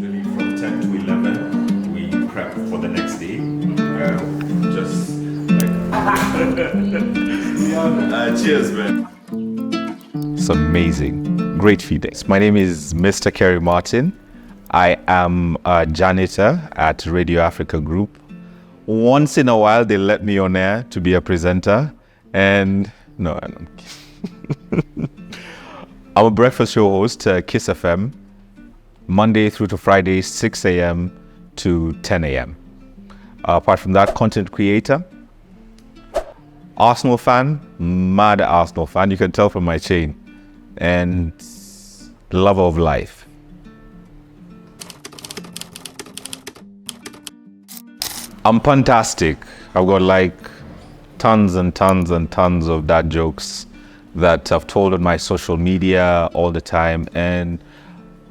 Usually from 10 to 11, we prep for the next day. Just like... cheers, man. It's amazing. Great feedings. My name is Mr. Kerry Martin. I am a janitor at Radio Africa Group. Once in a while, they let me on air to be a presenter. And no, I'm kidding. I'm a breakfast show host at Kiss FM, Monday through to Friday, 6 a.m. to 10 a.m. Apart from that, content creator, Arsenal fan, mad Arsenal fan, you can tell from my chain, and lover of life. I'm fantastic. I've got like tons and tons and tons of dad jokes that I've told on my social media all the time, and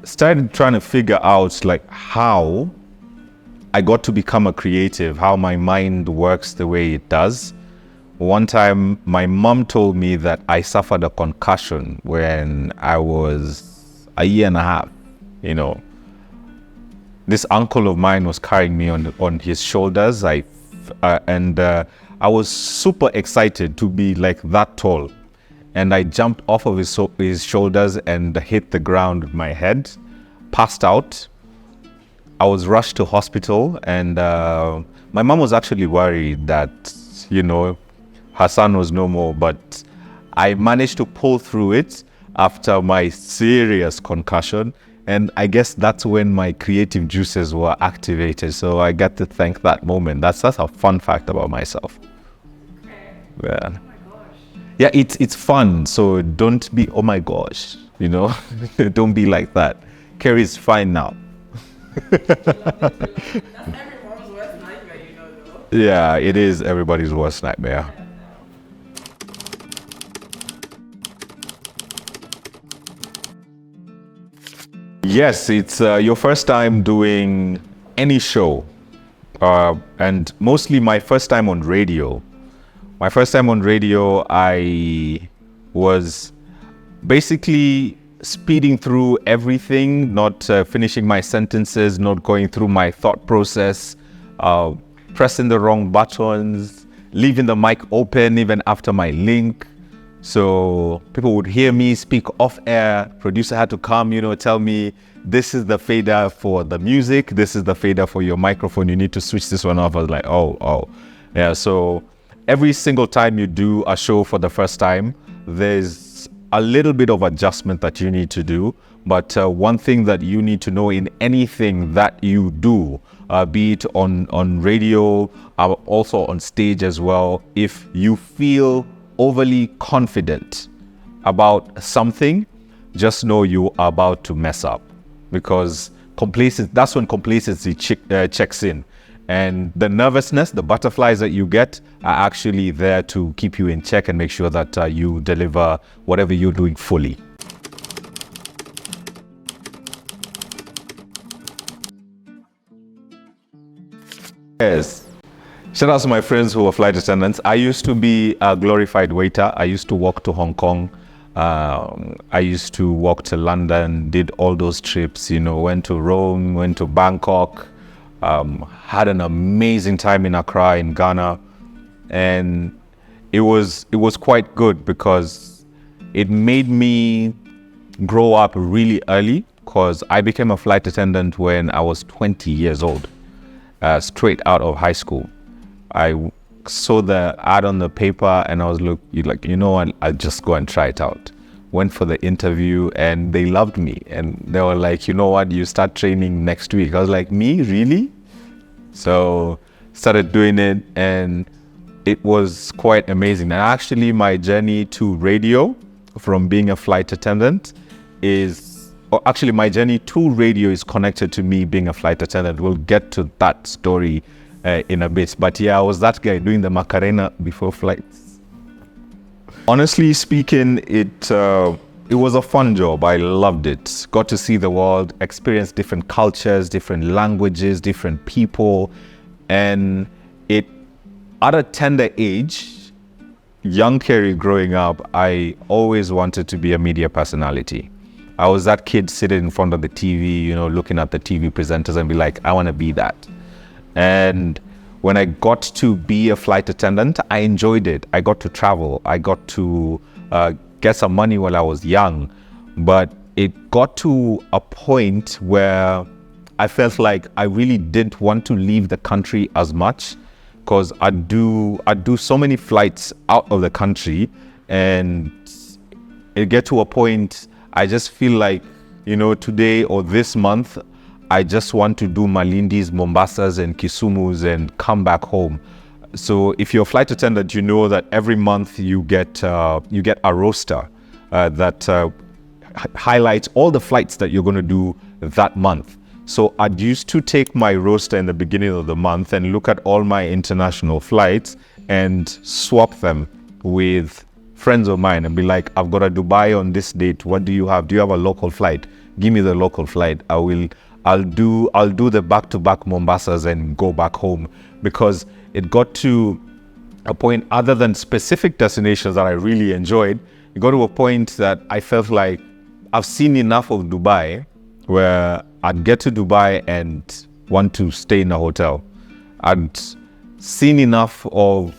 started trying to figure out like how I got to become a creative, how my mind works the way it does. One time my mom told me that I suffered a concussion when I was a year and a half, you know. This uncle of mine was carrying me on his shoulders. I was super excited to be like that tall. And I jumped off of his shoulders and hit the ground with my head, passed out. I was rushed to hospital, and my mom was actually worried that, you know, her son was no more, but I managed to pull through it after my serious concussion. And I guess that's when my creative juices were activated. So I get to thank that moment. That's a fun fact about myself. Okay. Yeah. Oh my gosh. Yeah, it's fun. So don't be, oh my gosh, you know, don't be like that. Kerry's fine now. That's every mom's worst nightmare, you know, though. Yeah, it is everybody's worst nightmare. Yes, it's your first time doing any show, and mostly my first time on radio. My first time on radio, I was basically speeding through everything, not finishing my sentences, not going through my thought process, pressing the wrong buttons, leaving the mic open even after my link. So people would hear me speak off air. Producer had to come, you know, tell me, this is the fader for the music. This is the fader for your microphone. You need to switch this one off. I was like, oh. Yeah, so every single time you do a show for the first time, there's a little bit of adjustment that you need to do. But one thing that you need to know in anything that you do, be it on radio, also on stage as well, if you feel overly confident about something, just know you are about to mess up, because that's when complacency checks in, and the nervousness, the butterflies that you get are actually there to keep you in check and make sure that you deliver whatever you're doing fully. Yes. Shout out to my friends who are flight attendants. I used to be a glorified waiter. I used to walk to Hong Kong. I used to walk to London, did all those trips, you know, went to Rome, went to Bangkok, had an amazing time in Accra in Ghana. And it was quite good because it made me grow up really early, because I became a flight attendant when I was 20 years old, straight out of high school. I saw the ad on the paper and I was like, you know what, I'll just go and try it out. Went for the interview and they loved me. And they were like, you know what, you start training next week. I was like, me, really? So started doing it, and it was quite amazing. And actually my journey to radio from being a flight attendant my journey to radio is connected to me being a flight attendant. We'll get to that story in a bit. But yeah, I was that guy doing the Macarena before flights. Honestly speaking, it was a fun job. I loved it. Got to see the world, experience different cultures, different languages, different people. And at a tender age, young Kerry growing up, I always wanted to be a media personality. I was that kid sitting in front of the TV, you know, looking at the TV presenters and be like, I want to be that. And when I got to be a flight attendant, I enjoyed it. I got to travel. I got to get some money while I was young. But it got to a point where I felt like I really didn't want to leave the country as much, because I'd do so many flights out of the country, and it get to a point I just feel like, you know, today or this month, I just want to do Malindis, Mombasas, and Kisumus and come back home. So if you're a flight attendant, you know that every month you get a roster that highlights all the flights that you're going to do that month. So I used to take my roster in the beginning of the month and look at all my international flights and swap them with friends of mine and be like, I've got a Dubai on this date. What do you have? Do you have a local flight? Give me the local flight. I'll do the back-to-back Mombasas and go back home, because it got to a point, other than specific destinations that I really enjoyed, it got to a point that I felt like I've seen enough of Dubai, where I'd get to Dubai and want to stay in a hotel. I'd seen enough of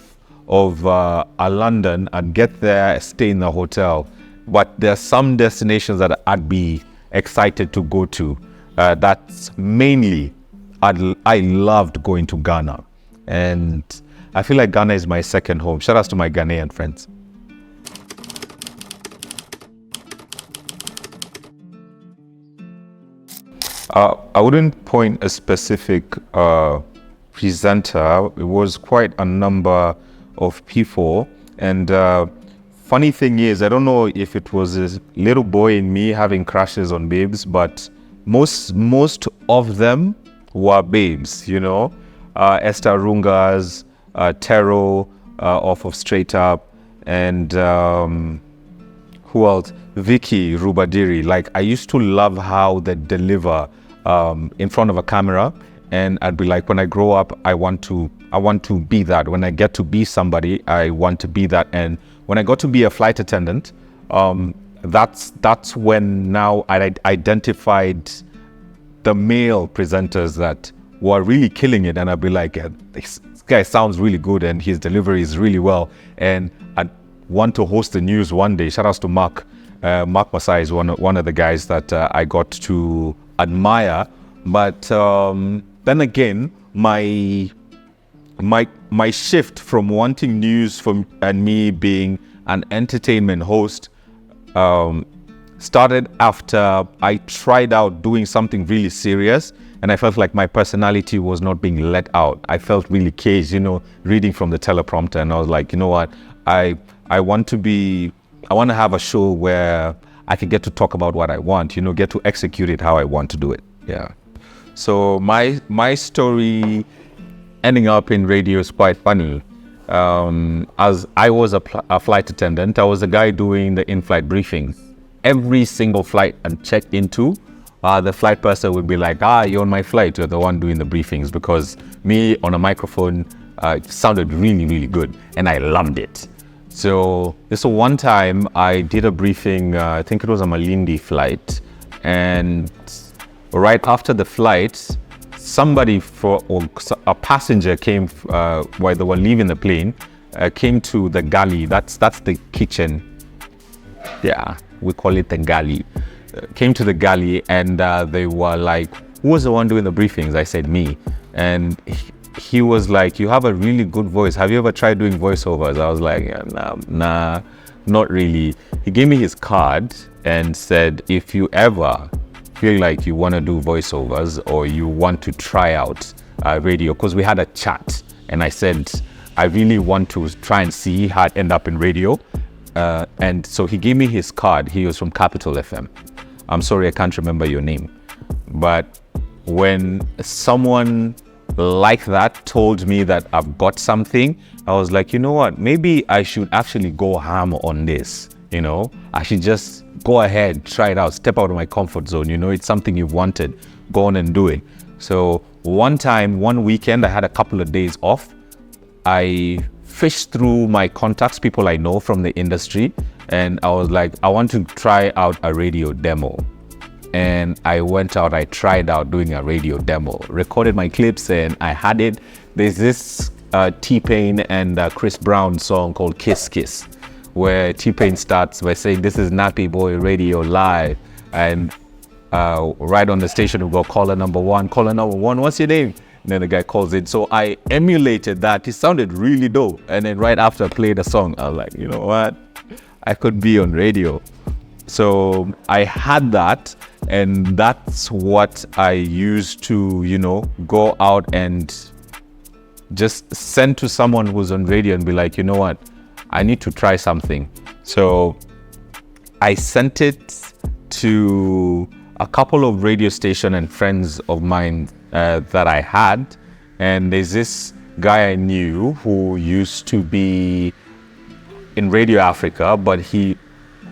London, I'd get there, stay in a hotel. But there are some destinations that I'd be excited to go to. That's mainly, I loved going to Ghana. And I feel like Ghana is my second home. Shout out to my Ghanaian friends. I wouldn't point a specific presenter. It was quite a number of people. And funny thing is, I don't know if it was a little boy in me having crushes on babes, but most of them were babes, you know. Esther Rungas, Tero off of Straight Up, and who else? Vicky Rubadiri. Like, I used to love how they deliver in front of a camera, and I'd be like, when I grow up, I want to be that. When I get to be somebody, I want to be that. And when I got to be a flight attendant, that's when now I identified the male presenters that were really killing it, and I'd be like, this guy sounds really good and his delivery is really well, and I want to host the news one day. Shout outs to Mark. Mark Masai is one of the guys that I got to admire. But then again, my shift from wanting news and me being an entertainment host started after I tried out doing something really serious, and I felt like my personality was not being let out. I felt really caged, you know, reading from the teleprompter, and I was like, you know what, I want to have a show where I can get to talk about what I want, you know, get to execute it how I want to do it. Yeah. So my story ending up in radio is quite funny. As I was a flight attendant, I was the guy doing the in-flight briefings. Every single flight I checked into, the flight person would be like, you're on my flight, you're the one doing the briefings, because me on a microphone sounded really, really good, and I loved it. So one time I did a briefing, I think it was a Malindi flight, and right after the flight, a passenger came while they were leaving the plane, came to the galley. That's the kitchen. Yeah, we call it the galley. Came to the galley, and they were like, who was the one doing the briefings? I said, me. And he was like, you have a really good voice. Have you ever tried doing voiceovers? I was like, yeah, nah, not really. He gave me his card and said, if you ever feel like you want to do voiceovers or you want to try out radio, because we had a chat, and I said, I really want to try and see how I'd end up in radio. And so he gave me his card. He was from Capital FM. I'm sorry, I can't remember your name. But when someone like that told me that I've got something, I was like, you know what, maybe I should actually go ham on this. You know, I should just go ahead, try it out, step out of my comfort zone. You know, it's something you've wanted, go on and do it. So one weekend, I had a couple of days off. I fished through my contacts, people I know from the industry, and I was like, I want to try out a radio demo. and I went out, I tried out doing a radio demo, recorded my clips, and I had it. There's this T-Pain and Chris Brown song called Kiss Kiss, where T-Pain starts by saying, "This is Nappy Boy Radio Live," and right on the station we go, caller number one, what's your name? And then the guy calls in. So I emulated that. It sounded really dope. And then right after I played the song, I was like, you know what? I could be on radio. So I had that, and that's what I used to, go out and just send to someone who's on radio and be like, you know what? I need to try something. So I sent it to a couple of radio station and friends of mine that I had, and there's this guy I knew who used to be in Radio Africa, but he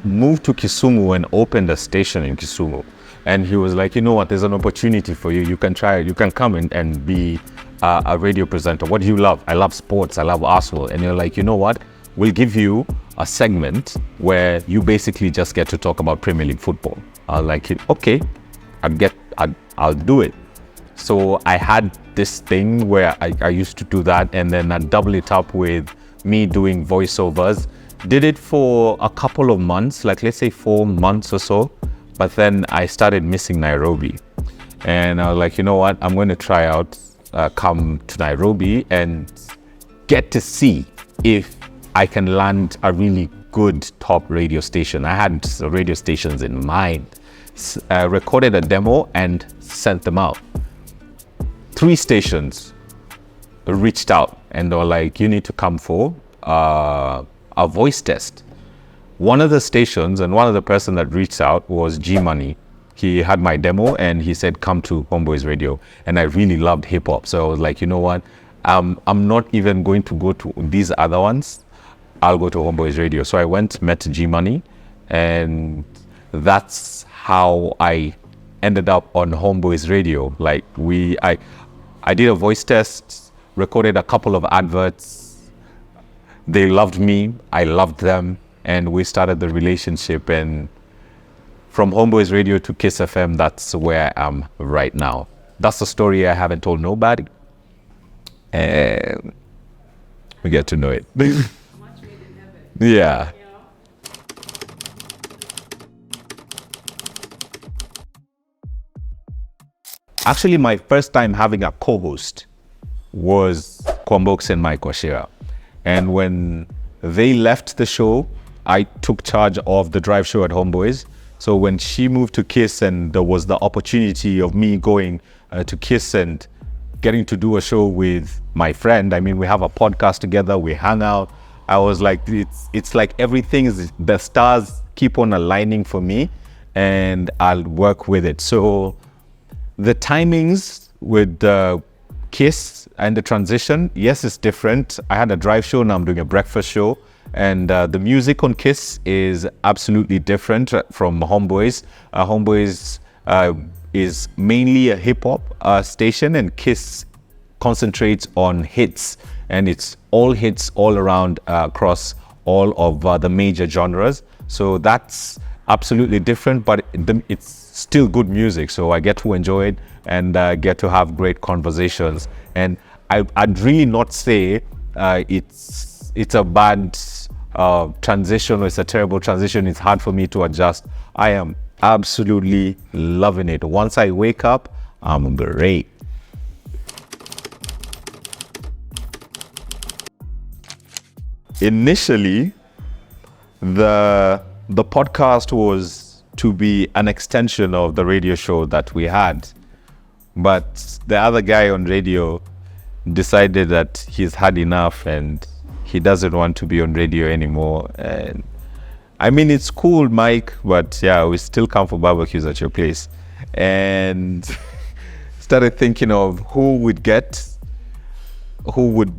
moved to Kisumu and opened a station in Kisumu. And he was like, you know what, there's an opportunity for you. You can try it. You can come in and be a radio presenter. What do you love? I love sports. I love Arsenal. And you're like, you know what? We'll give you a segment where you basically just get to talk about Premier League football. I was like, okay, I'll do it. So I had this thing where I used to do that, and then I double it up with me doing voiceovers. Did it for a couple of months, like let's say 4 months or so. But then I started missing Nairobi. And I was like, you know what? I'm going to try out, come to Nairobi and get to see if I can land a really good top radio station. I had radio stations in mind. Recorded a demo and sent them out. 3 stations reached out and they were like, you need to come for a voice test. One of the stations and one of the person that reached out was G Money. He had my demo and he said, come to Homeboys Radio. And I really loved hip hop. So I was like, you know what? I'm not even going to go to these other ones. I'll go to Homeboys Radio. So I went, met G Money, and that's how I ended up on Homeboys Radio. Like I did a voice test, recorded a couple of adverts. They loved me, I loved them, and we started the relationship. And from Homeboys Radio to Kiss FM, that's where I am right now. That's the story I haven't told nobody. And we get to know it. Yeah. Actually, my first time having a co-host was Kwambox and Mike Washira. And when they left the show, I took charge of the drive show at Homeboys. So when she moved to Kiss and there was the opportunity of me going to Kiss and getting to do a show with my friend, I mean, we have a podcast together, we hang out. I was like, it's like the stars keep on aligning for me and I'll work with it. So the timings with Kiss and the transition, yes, it's different. I had a drive show, now I'm doing a breakfast show. And the music on Kiss is absolutely different from Homeboys. Homeboys is mainly a hip-hop station, and Kiss concentrates on hits. And it's all hits all around across all of the major genres. So that's absolutely different, but it's still good music. So I get to enjoy it and get to have great conversations. And I'd really not say it's a bad transition or it's a terrible transition. It's hard for me to adjust. I am absolutely loving it. Once I wake up, I'm great. Initially, the podcast was to be an extension of the radio show that we had, but the other guy on radio decided that he's had enough and he doesn't want to be on radio anymore. And I mean, it's cool, Mike, but yeah, we still come for barbecues at your place. And started thinking of who would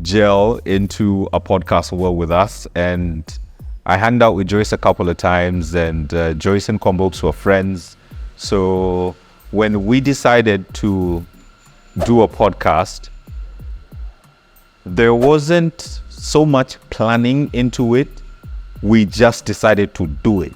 gel into a podcast world with us. And I hanged out with Joyce a couple of times, and Joyce and Kwambox were friends. So when we decided to do a podcast, there wasn't so much planning into it. We just decided to do it.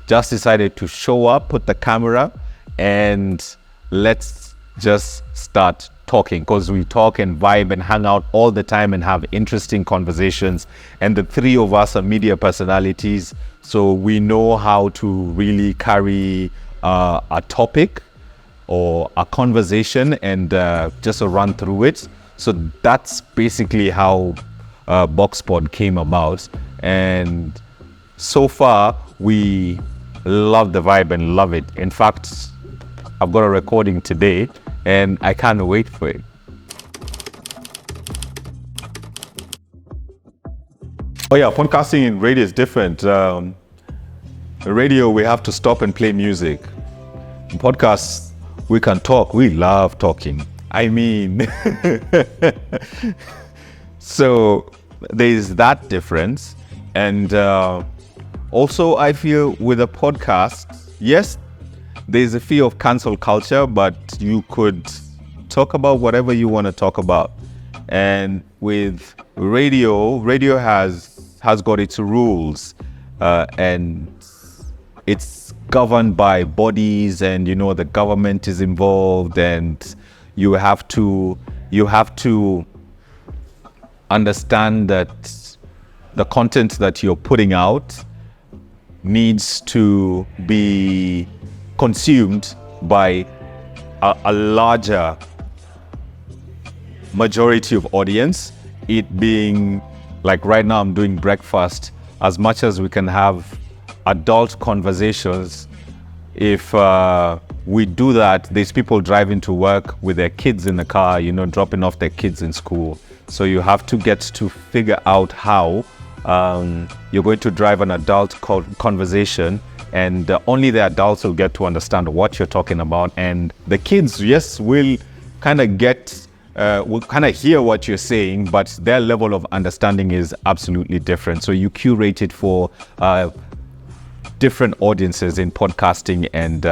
Just decided to show up, put the camera, and let's just start talking, because we talk and vibe and hang out all the time and have interesting conversations. And the three of us are media personalities, so we know how to really carry a topic or a conversation and just run through it. So that's basically how BoxPod came about. And so far, we love the vibe and love it. In fact, I've got a recording today and I can't wait for it. Oh yeah, podcasting in radio is different. Radio, we have to stop and play music. In podcasts, we can talk. We love talking. I mean, so there's that difference. And also, I feel with a podcast, yes, there's a fear of cancel culture, but you could talk about whatever you want to talk about. And with radio has got its rules, and it's governed by bodies, and the government is involved, and you have to understand that the content that you're putting out needs to be consumed by a larger majority of audience. It being like right now I'm doing breakfast. As much as we can have adult conversations, if we do that, there's people driving to work with their kids in the car, dropping off their kids in school. So you have to get to figure out how you're going to drive an adult conversation, and only the adults will get to understand what you're talking about. And the kids, yes, will kind of hear what you're saying, but their level of understanding is absolutely different. So you curate it for different audiences in podcasting and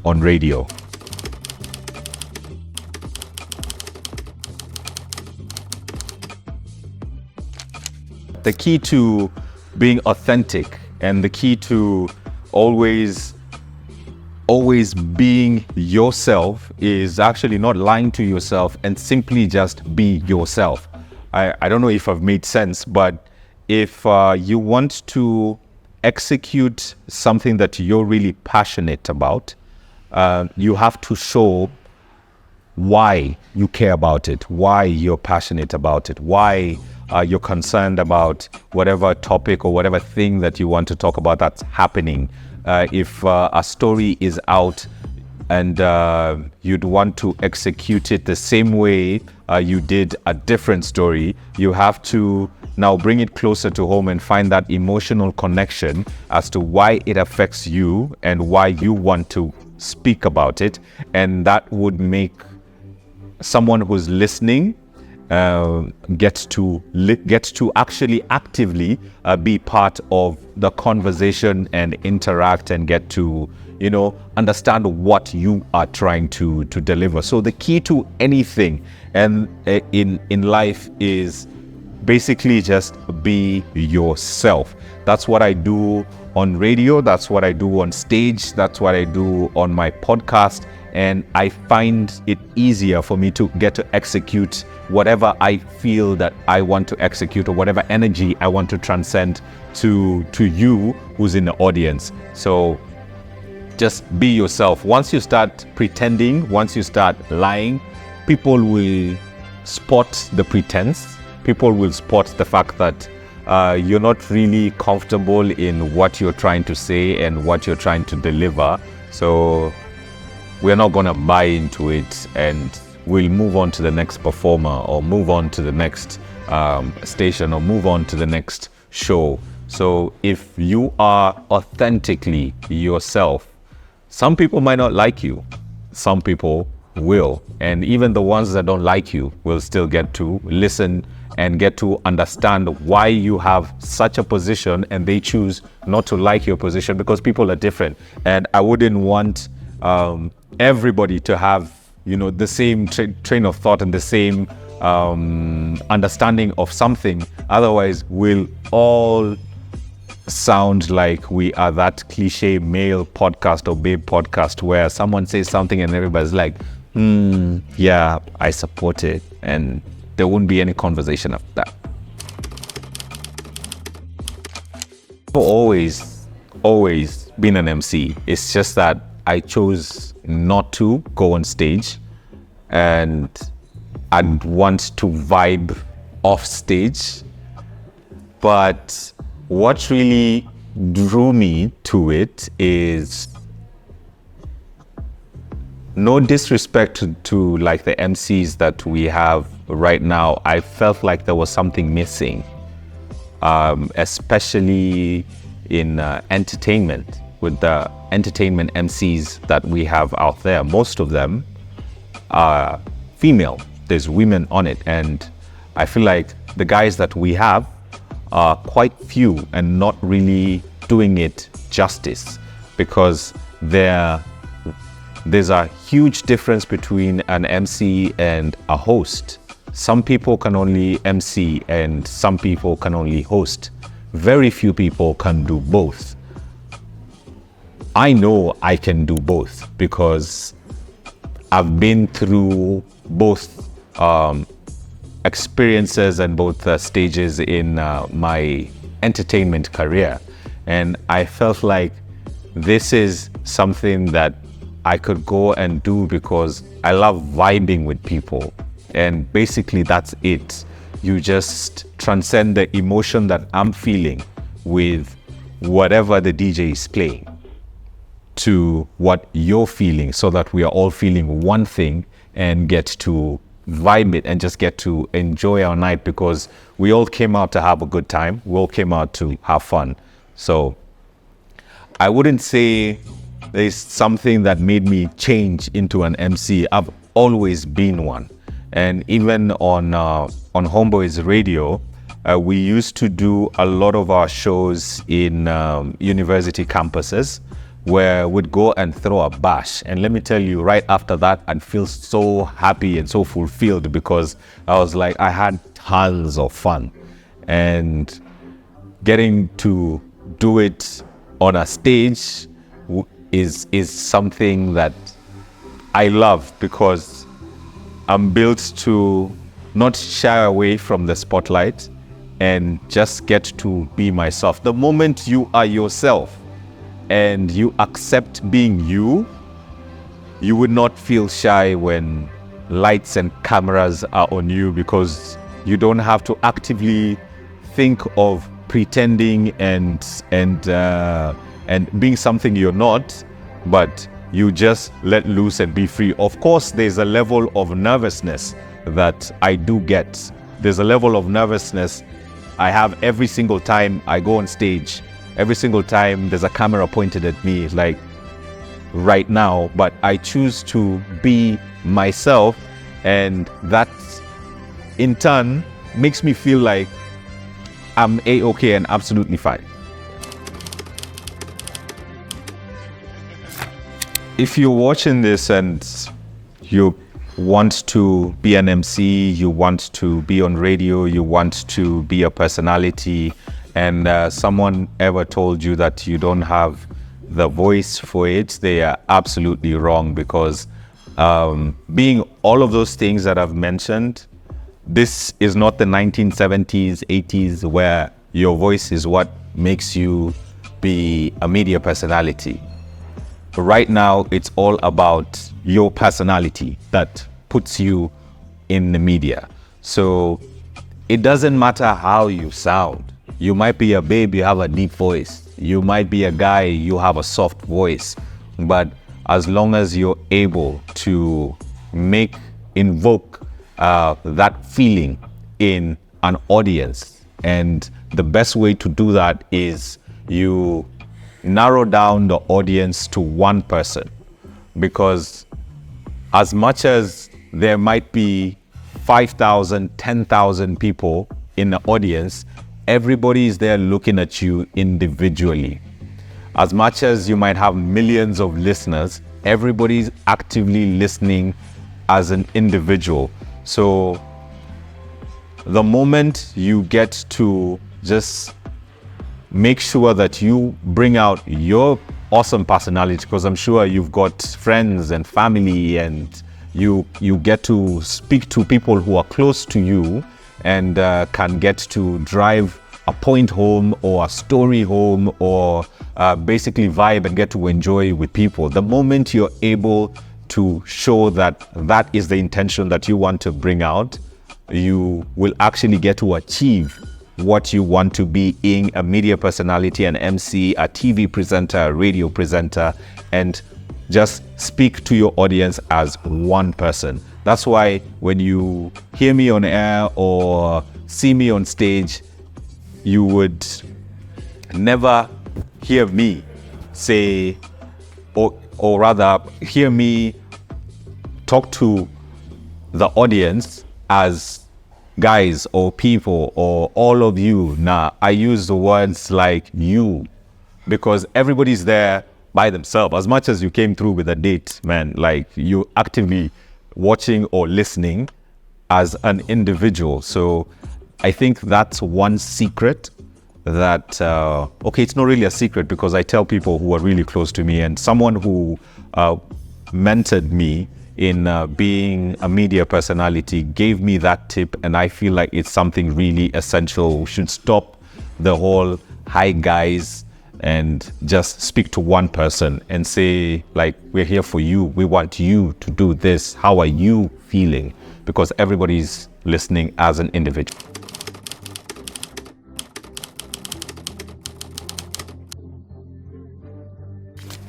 on radio. The key to being authentic and the key to always being yourself is actually not lying to yourself and simply just be yourself. I don't know if I've made sense, but if you want to execute something that you're really passionate about, you have to show why you care about it, why you're passionate about it, why you're concerned about whatever topic or whatever thing that you want to talk about that's happening. If a story is out and you'd want to execute it the same way you did a different story, you have to now bring it closer to home and find that emotional connection as to why it affects you and why you want to speak about it. And that would make someone who's listening gets to actually actively be part of the conversation and interact and get to understand what you are trying to deliver. So the key to anything and in life is basically just be yourself. That's what I do on radio, that's what I do on stage, that's what I do on my podcast, and I find it easier for me to get to execute whatever I feel that I want to execute or whatever energy I want to transcend to you who's in the audience. So just be yourself. Once you start pretending, once you start lying, people will spot the pretense. People will spot the fact that you're not really comfortable in what you're trying to say and what you're trying to deliver. So we're not going to buy into it, and we'll move on to the next performer or move on to the next station or move on to the next show. So if you are authentically yourself, some people might not like you, some people will, and even the ones that don't like you will still get to listen and get to understand why you have such a position, and they choose not to like your position because people are different. And I wouldn't want everybody to have the same train of thought and the same understanding of something. Otherwise, we'll all sound like we are that cliche male podcast or babe podcast where someone says something and everybody's like, yeah, I support it. And there won't be any conversation after that. I've always been an MC. It's just that I chose not to go on stage, and I'd want to vibe off stage. But what really drew me to it is, no disrespect to like the MCs that we have right now, I felt like there was something missing, especially in entertainment, with the entertainment MCs that we have out there. Most of them are female. There's women on it, and I feel like the guys that we have are quite few and not really doing it justice, because there's a huge difference between an MC and a host. Some people can only MC and some people can only host. Very few people can do both. I know I can do both because I've been through both experiences and both stages in my entertainment career, and I felt like this is something that I could go and do because I love vibing with people, and basically that's it. You just transcend the emotion that I'm feeling with whatever the DJ is playing to what you're feeling, so that we are all feeling one thing and get to vibe it and just get to enjoy our night, because we all came out to have a good time. We all came out to have fun. So I wouldn't say there's something that made me change into an MC. I've always been one. And even on Homeboys Radio, we used to do a lot of our shows in university campuses, where we'd go and throw a bash. And let me tell you, right after that, I'd feel so happy and so fulfilled, because I was like, I had tons of fun. And getting to do it on a stage is something that I love, because I'm built to not shy away from the spotlight and just get to be myself. The moment you are yourself and you accept being you, you would not feel shy when lights and cameras are on you, because you don't have to actively think of pretending and being something you're not, but you just let loose and be free. Of course, there's a level of nervousness that I do get. There's a level of nervousness I have every single time I go on stage. Every single time there's a camera pointed at me, like right now, but I choose to be myself, and that in turn makes me feel like I'm A-okay and absolutely fine. If you're watching this and you want to be an MC, you want to be on radio, you want to be a personality, and someone ever told you that you don't have the voice for it, they are absolutely wrong, because being all of those things that I've mentioned, this is not the 1970s, 80s, where your voice is what makes you be a media personality. Right now, it's all about your personality that puts you in the media. So it doesn't matter how you sound. You might be a babe, you have a deep voice. You might be a guy, you have a soft voice. But as long as you're able to invoke that feeling in an audience, and the best way to do that is you narrow down the audience to one person, because as much as there might be 5,000, 10,000 people in the audience, everybody is there looking at you individually. As much as you might have millions of listeners, everybody's actively listening as an individual. So the moment you get to just make sure that you bring out your awesome personality, because I'm sure you've got friends and family, and you get to speak to people who are close to you and can get to drive a point home or a story home, or basically vibe and get to enjoy with people. The moment you're able to show that that is the intention that you want to bring out, you will actually get to achieve what you want to be, being a media personality, an MC, a TV presenter, a radio presenter, and just speak to your audience as one person. That's why when you hear me on air or see me on stage, you would never hear me say, or rather hear me talk to the audience as guys or people or all of you. Nah, I use the words like you, because everybody's there by themselves. As much as you came through with a date, man, like you actively watching or listening as an individual. So I think that's one secret that, okay, it's not really a secret, because I tell people who are really close to me, and someone who mentored me in being a media personality gave me that tip, and I feel like it's something really essential. We should stop the whole hi guys and just speak to one person and say, like, we're here for you, we want you to do this, how are you feeling? Because everybody's listening as an individual.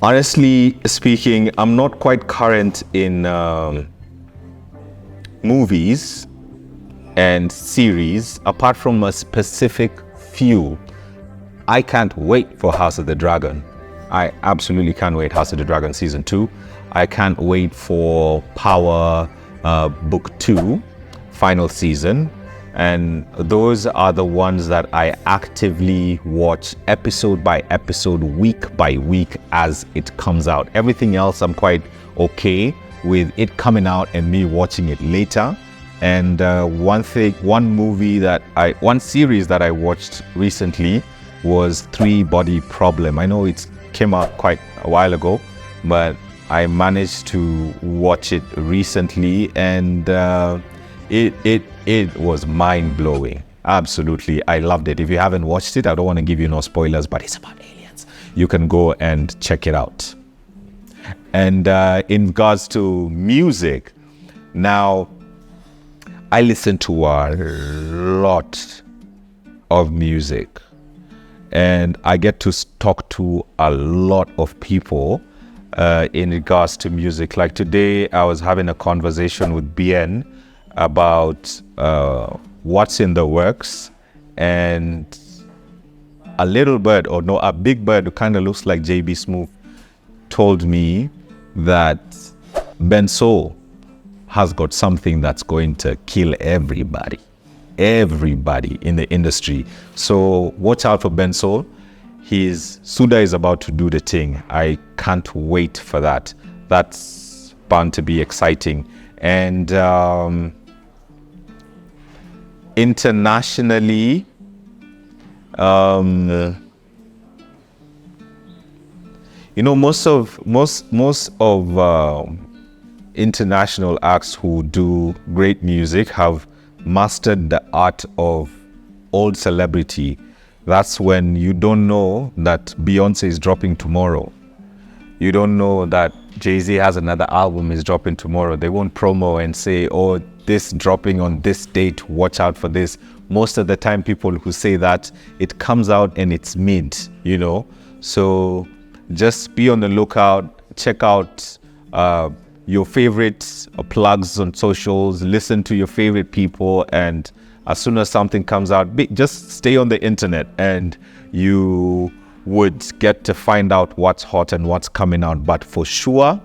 Honestly speaking, I'm not quite current in movies and series, apart from a specific few. I can't wait for House of the Dragon. I absolutely can't wait. House of the Dragon Season 2. I can't wait for Power Book 2, final season. And those are the ones that I actively watch episode by episode, week by week as it comes out. Everything else I'm quite okay with it coming out and me watching it later. And one series that I watched recently was Three Body Problem. I know it came out quite a while ago, but I managed to watch it recently, and it was mind-blowing. Absolutely, I loved it. If you haven't watched it, I don't want to give you no spoilers, but it's about aliens. You can go and check it out. And in regards to music, now I listen to a lot of music, and I get to talk to a lot of people in regards to music. Like today, I was having a conversation with BN about what's in the works, and a little bird, or no, a big bird who kind of looks like JB Smooth told me that Ben Soul has got something that's going to kill everybody in the industry. So watch out for Ben Soul. Suda is about to do the thing. I can't wait for that. That's bound to be exciting. And internationally, most of international acts who do great music have mastered the art of old celebrity. That's when you don't know that Beyonce is dropping tomorrow. You don't know that Jay-Z has another album is dropping tomorrow. They won't promo and say, oh, this dropping on this date, watch out for this. Most of the time, people who say that, it comes out and it's mid, So just be on the lookout, check out your favorite plugs on socials, listen to your favorite people, and as soon as something comes out, just stay on the internet and you would get to find out what's hot and what's coming out. But for sure,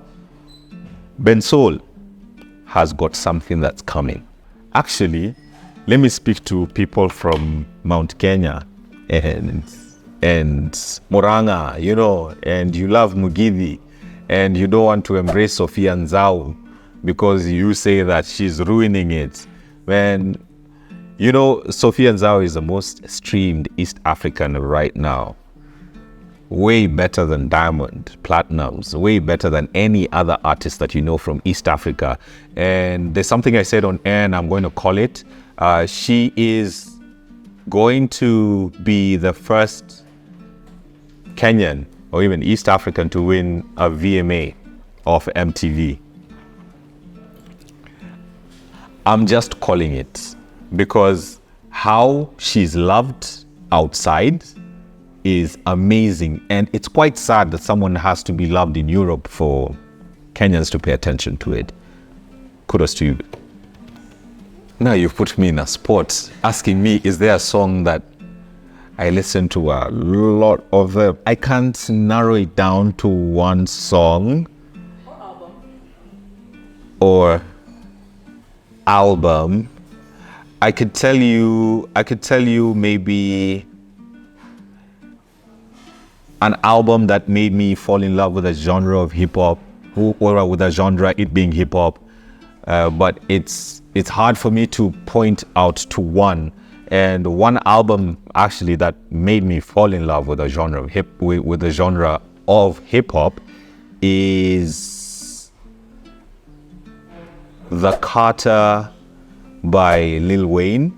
Ben Soul has got something that's coming. Actually, let me speak to people from Mount Kenya and Moranga, and you love Mugithi, and you don't want to embrace Sophia Nzau because you say that she's ruining it. When You know, Sophia Nzao is the most streamed East African right now. Way better than Diamond, Platinums, way better than any other artist that you know from East Africa. And there's something I said on air and I'm going to call it. She is going to be the first Kenyan or even East African to win a VMA of MTV. I'm just calling it because how she's loved outside is amazing. And it's quite sad that someone has to be loved in Europe for Kenyans to pay attention to it. Kudos to you. Now you've put me in a spot asking me, is there a song that I listen to a lot of them? I can't narrow it down to one song. Or album. I could tell you maybe an album that made me fall in love with a genre of hip hop, or with a genre, it being hip hop. But it's hard for me to point out to one. And one album actually that made me fall in love with a genre of hip hop is The Carter by Lil Wayne.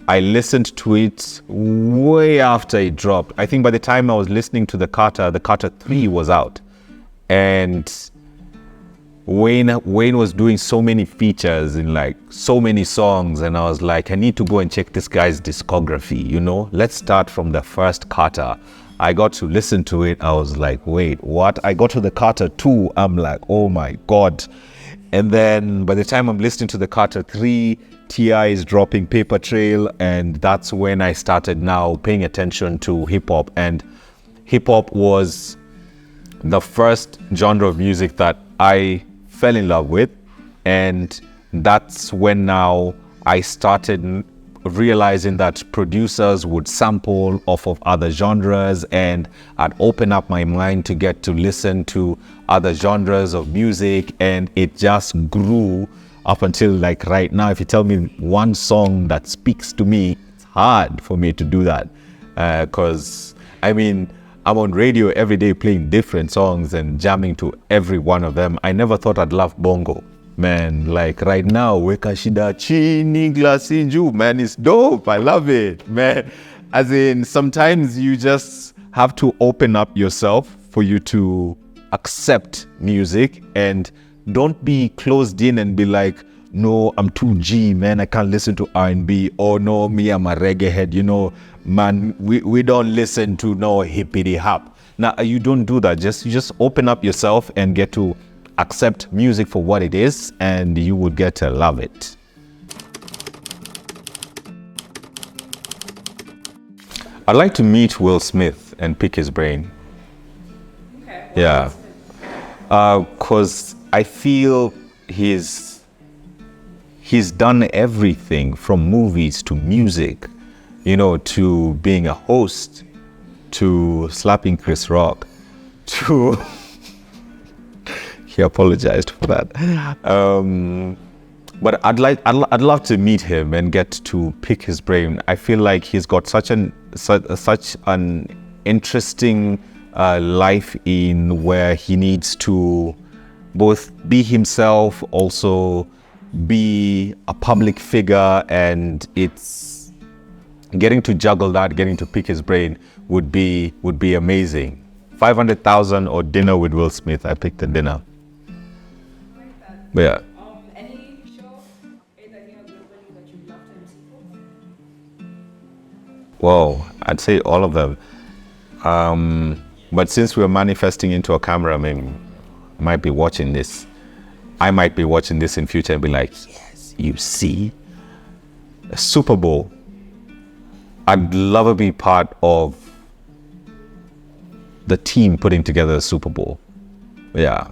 I listened to it way after it dropped. I think by the time I was listening to The Carter 3 was out. And Wayne was doing so many features in like so many songs, and I was like, I need to go and check this guy's discography, you know? Let's start from the first Carter. I got to listen to it. I was like, wait, what? I got to the Carter 2. I'm like, oh my God. And then by the time I'm listening to the Carter 3, T.I. is dropping Paper Trail, and that's when I started now paying attention to hip hop. And hip hop was the first genre of music that I fell in love with, and that's when now I started realizing that producers would sample off of other genres, and I'd open up my mind to get to listen to other genres of music, and it just grew up until like right now. If you tell me one song that speaks to me, it's hard for me to do that, because I mean, I'm on radio every day playing different songs and jamming to every one of them. I never thought I'd love bongo. Man, like right now, Weka Shida Chini Glasi Ju, man, it's dope. I love it, man. As in, sometimes you just have to open up yourself for you to accept music, and don't be closed in and be like, no, I'm too G, man, I can't listen to R&B. Or no, me, I'm a reggae head, you know, man, we don't listen to no hippity hop. Now, you don't do that. You just open up yourself and get to accept music for what it is, and you would get to love it. I'd like to meet Will Smith and pick his brain. Okay. Yeah. Because I feel he's done everything from movies to music, you know, to being a host, to slapping Chris Rock, to he apologized for that. But I'd love to meet him and get to pick his brain. I feel like he's got such an interesting life in where he needs to both be himself, also be a public figure, and it's getting to juggle that, getting to pick his brain would be amazing. 500,000 or dinner with Will Smith. I picked the dinner. Yeah. Any show that you love to MC for? Whoa, I'd say all of them. But since we're manifesting into a camera, I mean, I might be watching this in future and be like, yes, you see, a Super Bowl. I'd love to be part of the team putting together a Super Bowl. Yeah.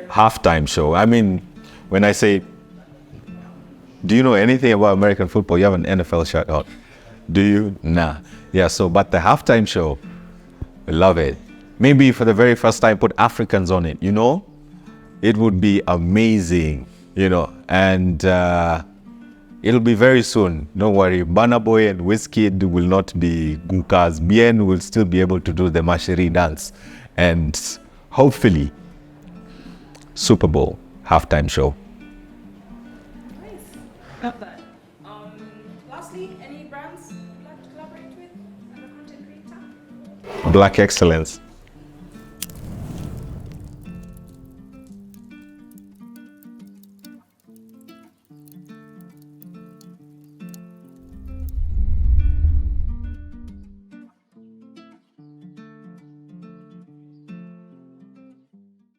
Halftime show. I mean, when I say, do you know anything about American football? You have an NFL shirt on. Do you? Nah. Yeah, so, but the halftime show, I love it. Maybe for the very first time, put Africans on it, you know? It would be amazing, you know? And It'll be very soon. Don't worry. Burna Boy and Wizkid will not be gukas. Bien will still be able to do the Mashiri dance. And hopefully, Super Bowl halftime show. Nice. Love that. Lastly, any brands you'd like to collaborate with as a content creator? Black excellence.